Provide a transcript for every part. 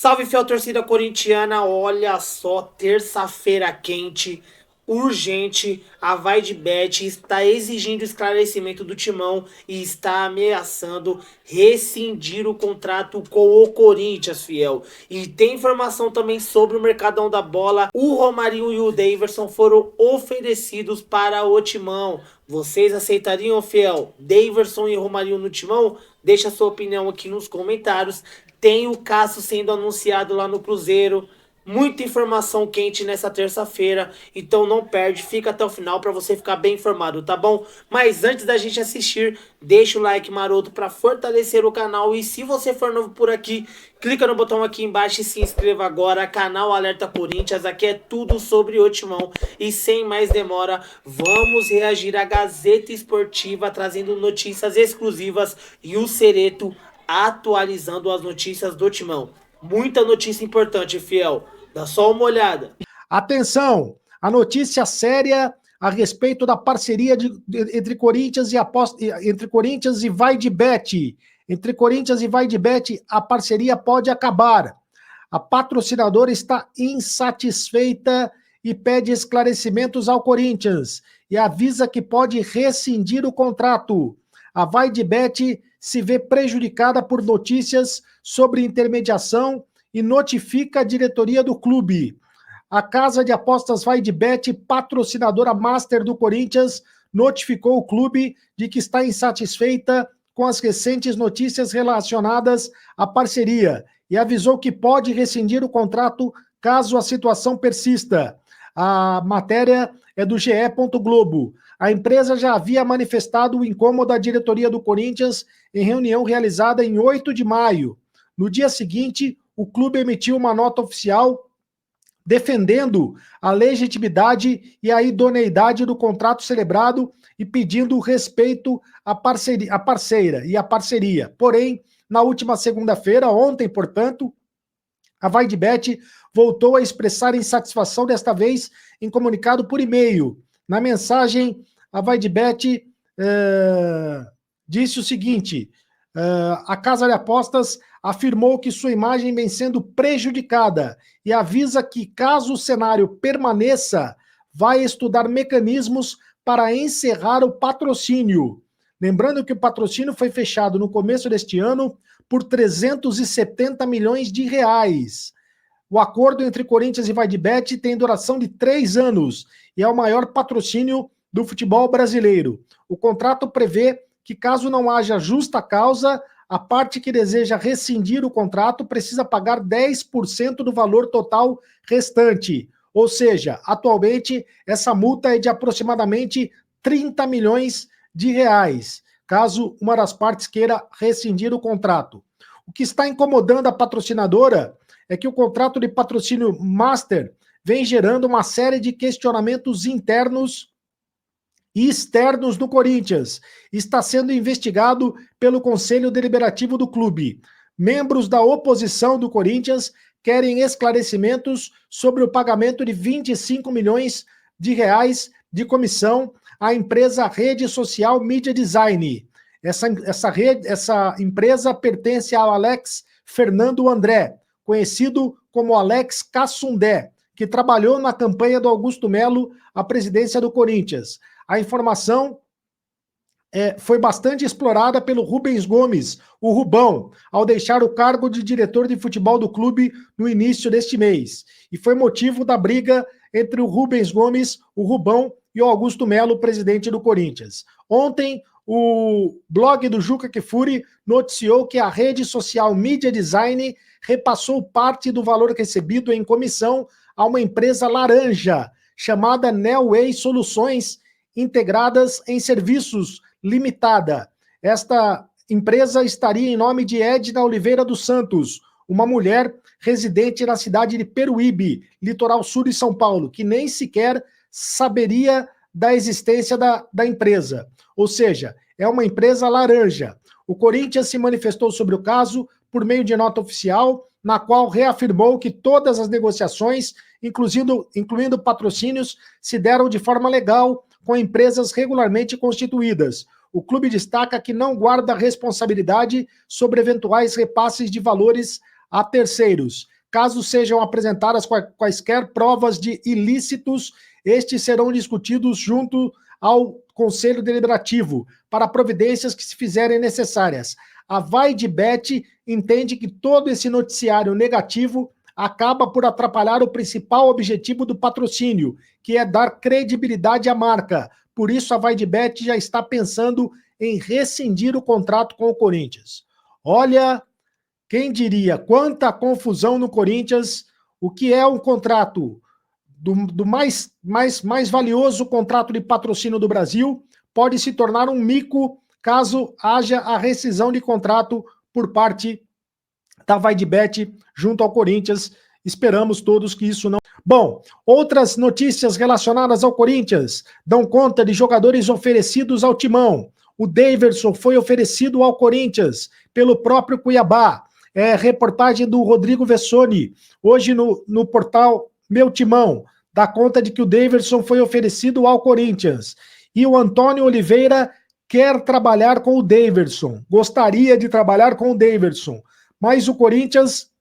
Salve, fiel torcida corintiana. Olha só, terça-feira quente, urgente. A VaideBet está exigindo esclarecimento do Timão e está ameaçando rescindir o contrato com o Corinthians, fiel. E tem informação também sobre o Mercadão da Bola. O Romarinho e o Daverson foram oferecidos para o Timão. Vocês aceitariam, fiel, Daverson e Romarinho no Timão? Deixa a sua opinião aqui nos comentários. Tem o Cássio sendo anunciado lá no Cruzeiro. Muita informação quente nessa terça-feira, então não perde, fica até o final para você ficar bem informado, tá bom? Mas antes da gente assistir, deixa o like maroto para fortalecer o canal e se você for novo por aqui, clica no botão aqui embaixo e se inscreva agora, canal Alerta Corinthians, aqui é tudo sobre o Timão e sem mais demora, vamos reagir à Gazeta Esportiva trazendo notícias exclusivas e o Cereto atualizando as notícias do Timão. Muita notícia importante, fiel. Dá só uma olhada. Atenção, a notícia séria a respeito da parceria entre Corinthians e VaideBet. Entre Corinthians e VaideBet, a parceria pode acabar. A patrocinadora está insatisfeita e pede esclarecimentos ao Corinthians e avisa que pode rescindir o contrato. A VaideBet se vê prejudicada por notícias sobre intermediação e notifica a diretoria do clube. A casa de apostas VaideBet, patrocinadora master do Corinthians, notificou o clube de que está insatisfeita com as recentes notícias relacionadas à parceria e avisou que pode rescindir o contrato caso a situação persista. A matéria é do GE. Globo. A empresa já havia manifestado o incômodo à diretoria do Corinthians em reunião realizada em 8 de maio. No dia seguinte, o clube emitiu uma nota oficial defendendo a legitimidade e a idoneidade do contrato celebrado e pedindo respeito à parceria. Porém, na última segunda-feira, ontem, portanto, a VaideBet voltou a expressar insatisfação, desta vez em comunicado por e-mail. Na mensagem, a VaideBet disse o seguinte: a casa de apostas afirmou que sua imagem vem sendo prejudicada e avisa que, caso o cenário permaneça, vai estudar mecanismos para encerrar o patrocínio. Lembrando que o patrocínio foi fechado no começo deste ano por 370 milhões de reais. O acordo entre Corinthians e VaideBet tem duração de 3 anos e é o maior patrocínio do futebol brasileiro. O contrato prevê que, caso não haja justa causa, a parte que deseja rescindir o contrato precisa pagar 10% do valor total restante. Ou seja, atualmente, essa multa é de aproximadamente 30 milhões de reais, caso uma das partes queira rescindir o contrato. O que está incomodando a patrocinadora é que o contrato de patrocínio master vem gerando uma série de questionamentos internos e externos do Corinthians. Está sendo investigado pelo Conselho Deliberativo do clube. Membros da oposição do Corinthians querem esclarecimentos sobre o pagamento de 25 milhões de reais de comissão à empresa Rede Social Media Design. Essa empresa pertence ao Alex Fernando André, conhecido como Alex Cassundé, que trabalhou na campanha do Augusto Melo à presidência do Corinthians. A informação foi bastante explorada pelo Rubens Gomes, o Rubão, ao deixar o cargo de diretor de futebol do clube no início deste mês. E foi motivo da briga entre o Rubens Gomes, o Rubão, e o Augusto Melo, presidente do Corinthians. Ontem, o blog do Juca Kfouri noticiou que a rede social Media Design repassou parte do valor recebido em comissão a uma empresa laranja, chamada Neoway Soluções Integradas em Serviços Limitada. Esta empresa estaria em nome de Edna Oliveira dos Santos, uma mulher residente na cidade de Peruíbe, litoral sul de São Paulo, que nem sequer saberia da existência da empresa. Ou seja, é uma empresa laranja. O Corinthians se manifestou sobre o caso por meio de nota oficial, na qual reafirmou que todas as negociações, incluindo patrocínios, se deram de forma legal com empresas regularmente constituídas. O clube destaca que não guarda responsabilidade sobre eventuais repasses de valores a terceiros. Caso sejam apresentadas quaisquer provas de ilícitos, estes serão discutidos junto ao Conselho Deliberativo, para providências que se fizerem necessárias. A VaideBet entende que todo esse noticiário negativo acaba por atrapalhar o principal objetivo do patrocínio, que é dar credibilidade à marca. Por isso, a VaideBet já está pensando em rescindir o contrato com o Corinthians. Olha, quem diria, quanta confusão no Corinthians, o que é um contrato do mais valioso contrato de patrocínio do Brasil, pode se tornar um mico caso haja a rescisão de contrato por parte da VaideBet junto ao Corinthians. Esperamos todos que isso não... Bom, outras notícias relacionadas ao Corinthians dão conta de jogadores oferecidos ao Timão. O Daverson foi oferecido ao Corinthians pelo próprio Cuiabá. Reportagem do Rodrigo Vessoni, hoje no portal Meu Timão, dá conta de que o Daverson foi oferecido ao Corinthians. E o Antônio Oliveira quer trabalhar com o Daverson, gostaria de trabalhar com o Daverson, mas o Corinthians,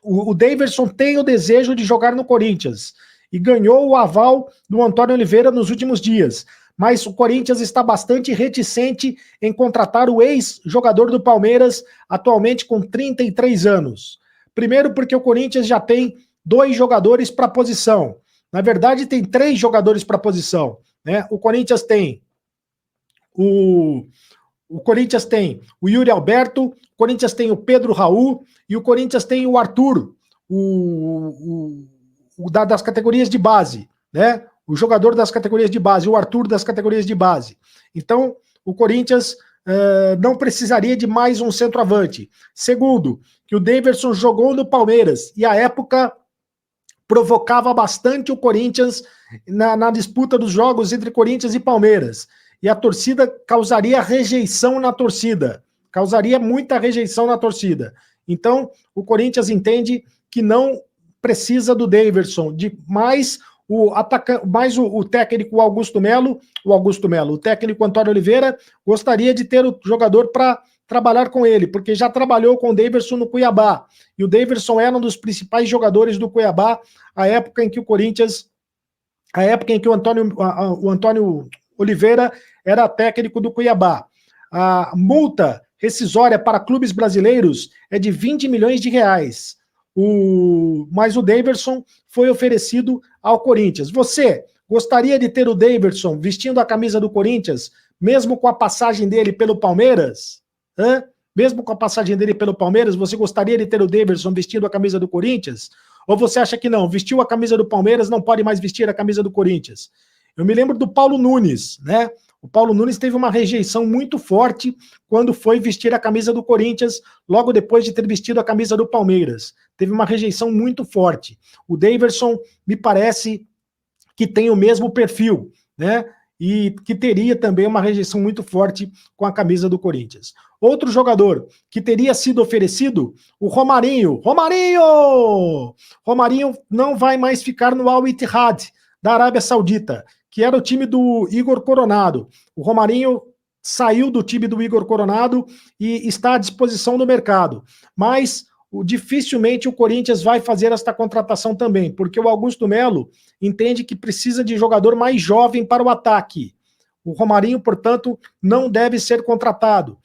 o Daverson tem o desejo de jogar no Corinthians e ganhou o aval do Antônio Oliveira nos últimos dias, mas o Corinthians está bastante reticente em contratar o ex-jogador do Palmeiras, atualmente com 33 anos. Primeiro porque o Corinthians já tem 2 jogadores para a posição. Na verdade, tem 3 jogadores para a posição, né? O Corinthians tem o Corinthians tem o Yuri Alberto, o Corinthians tem o Pedro Raul e o Corinthians tem o Arthur, das categorias de base, né? O jogador das categorias de base, o Arthur das categorias de base. Então, o Corinthians não precisaria de mais um centroavante. Segundo, que o Daverson jogou no Palmeiras e, à época, provocava bastante o Corinthians na disputa dos jogos entre Corinthians e Palmeiras. E a torcida causaria rejeição na torcida. Causaria muita rejeição na torcida. Então, o Corinthians entende que não precisa do Daverson, de mais o técnico Augusto Melo, o técnico Antônio Oliveira, gostaria de ter o jogador para trabalhar com ele, porque já trabalhou com o Daverson no Cuiabá. E o Daverson era um dos principais jogadores do Cuiabá, a época em que o Corinthians, a época em que o Antônio Oliveira era técnico do Cuiabá. A multa rescisória para clubes brasileiros é de 20 milhões de reais. Mas o Daverson foi oferecido ao Corinthians. Você gostaria de ter o Daverson vestindo a camisa do Corinthians, mesmo com a passagem dele pelo Palmeiras? Mesmo com a passagem dele pelo Palmeiras, você gostaria de ter o Daverson vestindo a camisa do Corinthians? Ou você acha que não, vestiu a camisa do Palmeiras, não pode mais vestir a camisa do Corinthians? Eu me lembro do Paulo Nunes, né? O Paulo Nunes teve uma rejeição muito forte quando foi vestir a camisa do Corinthians, logo depois de ter vestido a camisa do Palmeiras. Teve uma rejeição muito forte. O Daverson me parece que tem o mesmo perfil, né? E que teria também uma rejeição muito forte com a camisa do Corinthians. Outro jogador que teria sido oferecido, o Romarinho. Romarinho não vai mais ficar no Al Ittihad da Arábia Saudita, que era o time do Igor Coronado. O Romarinho saiu do time do Igor Coronado e está à disposição do mercado. Mas dificilmente o Corinthians vai fazer esta contratação também, porque o Augusto Melo entende que precisa de jogador mais jovem para o ataque. O Romarinho, portanto, não deve ser contratado.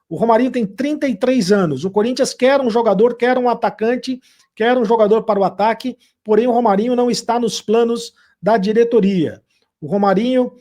O Romarinho tem 33 anos. O Corinthians quer um jogador, quer um atacante, quer um jogador para o ataque, porém o Romarinho não está nos planos da diretoria. O Romarinho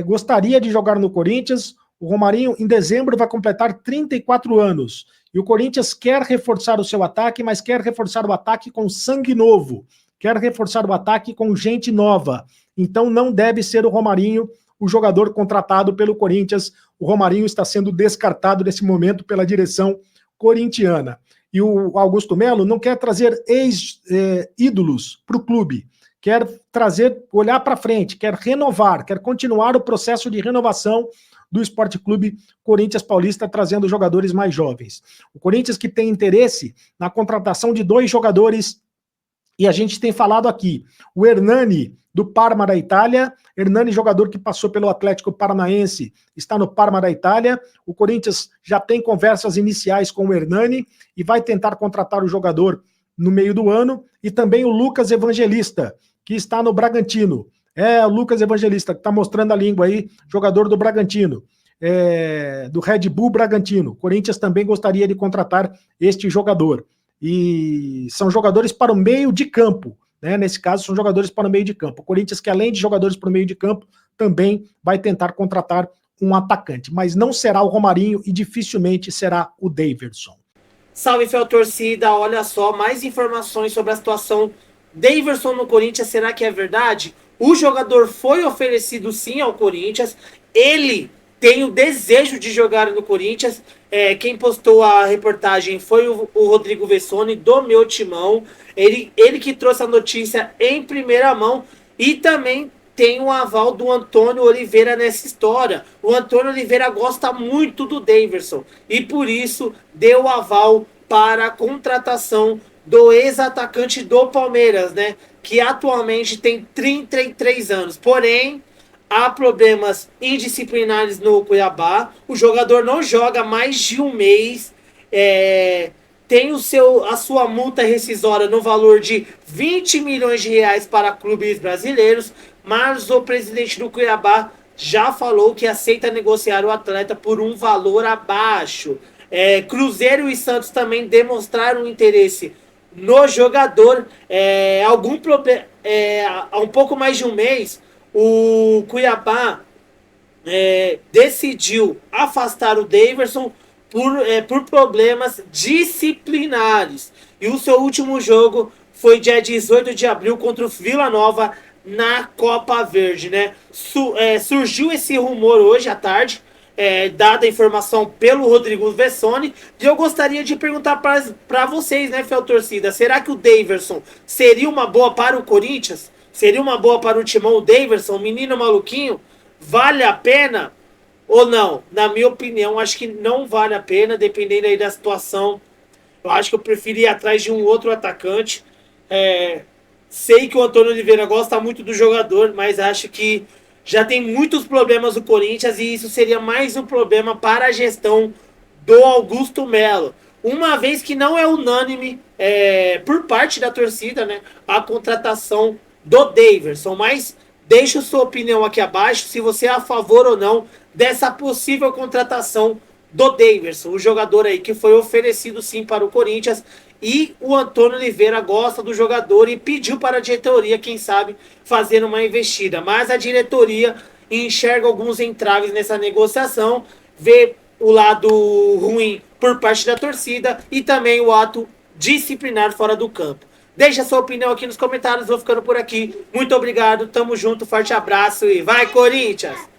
gostaria de jogar no Corinthians. O Romarinho, em dezembro, vai completar 34 anos. E o Corinthians quer reforçar o seu ataque, mas quer reforçar o ataque com sangue novo. Quer reforçar o ataque com gente nova. Então não deve ser o Romarinho o jogador contratado pelo Corinthians. O Romarinho está sendo descartado nesse momento pela direção corintiana. E o Augusto Melo não quer trazer ex-ídolos para o clube. Quer olhar para frente, quer renovar, quer continuar o processo de renovação do Esporte Clube Corinthians Paulista, trazendo jogadores mais jovens. O Corinthians que tem interesse na contratação de 2 jogadores, e a gente tem falado aqui, o Hernani, do Parma da Itália, Hernani, jogador que passou pelo Atlético Paranaense, está no Parma da Itália. O Corinthians já tem conversas iniciais com o Hernani e vai tentar contratar o jogador no meio do ano. E também o Lucas Evangelista, que está no Bragantino. O Lucas Evangelista, que está mostrando a língua aí, jogador do Bragantino. Do Red Bull Bragantino. O Corinthians também gostaria de contratar este jogador. E são jogadores para o meio de campo, né? Nesse caso, são jogadores para o meio de campo. O Corinthians, que além de jogadores para o meio de campo, também vai tentar contratar um atacante, mas não será o Romarinho e dificilmente será o Daverson. Salve, fiel torcida, olha só, mais informações sobre a situação Daverson no Corinthians, será que é verdade? O jogador foi oferecido sim ao Corinthians, ele tem o desejo de jogar no Corinthians. Quem postou a reportagem foi o Rodrigo Vessone, do Meu Timão. Ele que trouxe a notícia em primeira mão. E também tem o aval do Antônio Oliveira nessa história. O Antônio Oliveira gosta muito do Daverson e por isso deu o aval para a contratação do ex-atacante do Palmeiras, né? Que atualmente tem 33 anos. Porém, há problemas indisciplinares no Cuiabá. O jogador não joga mais de um mês. Tem a sua multa rescisória no valor de 20 milhões de reais para clubes brasileiros. Mas o presidente do Cuiabá já falou que aceita negociar o atleta por um valor abaixo. Cruzeiro e Santos também demonstraram interesse no jogador. Há um pouco mais de um mês, o Cuiabá decidiu afastar o Daverson por problemas disciplinares. E o seu último jogo foi dia 18 de abril contra o Vila Nova na Copa Verde, né? Surgiu esse rumor hoje à tarde, dada a informação pelo Rodrigo Vessone, e eu gostaria de perguntar para vocês, né, fiel torcida, será que o Daverson seria uma boa para o Corinthians? Seria uma boa para o Timão, o Daverson, menino maluquinho? Vale a pena ou não? Na minha opinião, acho que não vale a pena, dependendo aí da situação. Eu acho que eu prefiro ir atrás de um outro atacante. Sei que o Antônio Oliveira gosta muito do jogador, mas acho que já tem muitos problemas no Corinthians e isso seria mais um problema para a gestão do Augusto Melo. Uma vez que não é unânime por parte da torcida, né, a contratação do Daverson. Mas deixe sua opinião aqui abaixo, se você é a favor ou não dessa possível contratação do Daverson, o jogador aí que foi oferecido sim para o Corinthians. E o Antônio Oliveira gosta do jogador e pediu para a diretoria, quem sabe, fazer uma investida. Mas a diretoria enxerga alguns entraves nessa negociação, vê o lado ruim por parte da torcida e também o ato disciplinar fora do campo. Deixa a sua opinião aqui nos comentários, vou ficando por aqui. Muito obrigado, tamo junto, forte abraço e vai Corinthians!